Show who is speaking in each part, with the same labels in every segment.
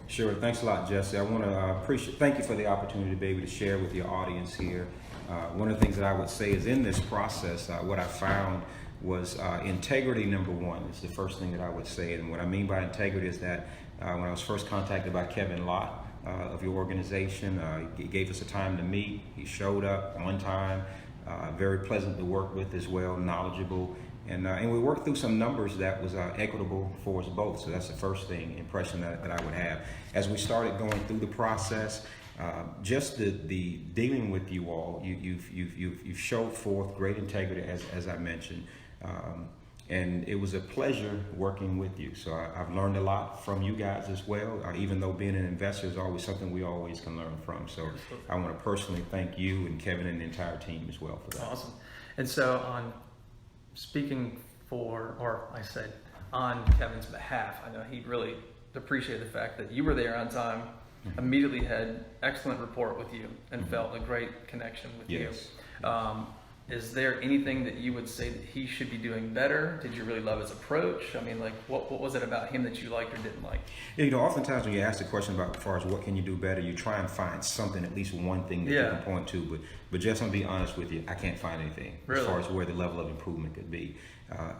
Speaker 1: Sure. Thanks a lot, Jesse. I want to thank you for the opportunity to be able to share with your audience here. One of the things that I would say is in this process, what I found was integrity number one is the first thing that I would say. And what I mean by integrity is that when I was first contacted by Kevin Lott of your organization, he gave us a time to meet. He showed up on time, very pleasant to work with as well, knowledgeable. And we worked through some numbers that was equitable for us both. So that's the first impression that I would have. As we started going through the process, just the dealing with you all, you've showed forth great integrity as I mentioned. And it was a pleasure working with you. So I've learned a lot from you guys as well, even though being an investor is always something we always can learn from. So I want to personally thank you and Kevin and the entire team as well for that.
Speaker 2: Awesome. And so speaking on Kevin's behalf, I know he'd really appreciate the fact that you were there on time, immediately had excellent rapport with you, and felt a great connection with you. Is there anything that you would say that he should be doing better? Did you really love his approach? I mean, like, what was it about him that you liked or didn't like?
Speaker 1: Yeah, oftentimes when you ask the question about as far as what can you do better, you try and find something, at least one thing that you can point to. But just to be honest with you, I can't find anything as far as where the level of improvement could be.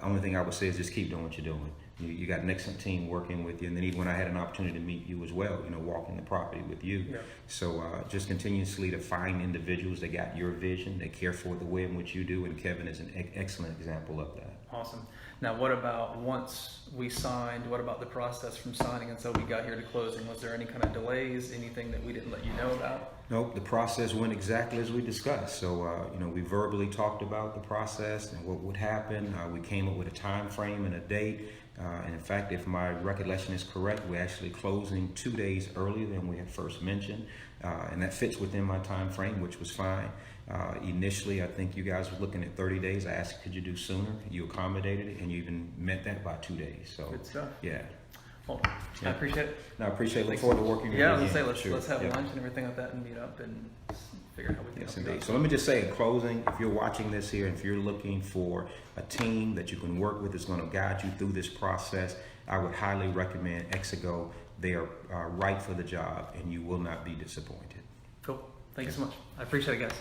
Speaker 1: Only thing I would say is just keep doing what you're doing. You got an excellent team working with you, and then even when I had an opportunity to meet you as well, walking the property with you. So just continuously to find individuals that got your vision, that care for the way in which you do, and Kevin is an excellent example of that.
Speaker 2: Awesome. Now, what about once we signed? What about the process from signing until we got here to closing? Was there any kind of delays? Anything that we didn't let you know about?
Speaker 1: Nope, the process went exactly as we discussed. So, we verbally talked about the process and what would happen. We came up with a time frame and a date. And in fact, if my recollection is correct, we're actually closing 2 days earlier than we had first mentioned. And that fits within my time frame, which was fine. Initially, I think you guys were looking at 30 days. I asked, could you do sooner? You accommodated it, and you even met that by 2 days. So,
Speaker 2: good stuff.
Speaker 1: Yeah.
Speaker 2: Well, I appreciate it.
Speaker 1: No, I appreciate it. Look forward to working with you.
Speaker 2: Yeah, I was
Speaker 1: again.
Speaker 2: going to say, let's have lunch and everything like that and meet up and figure out how we can
Speaker 1: Yes, indeed. So let me just say in closing, if you're watching this here, if you're looking for a team that you can work with that's going to guide you through this process, I would highly recommend Exego. They are right for the job, and you will not be disappointed.
Speaker 2: Cool. Thank you so much. I appreciate it, guys.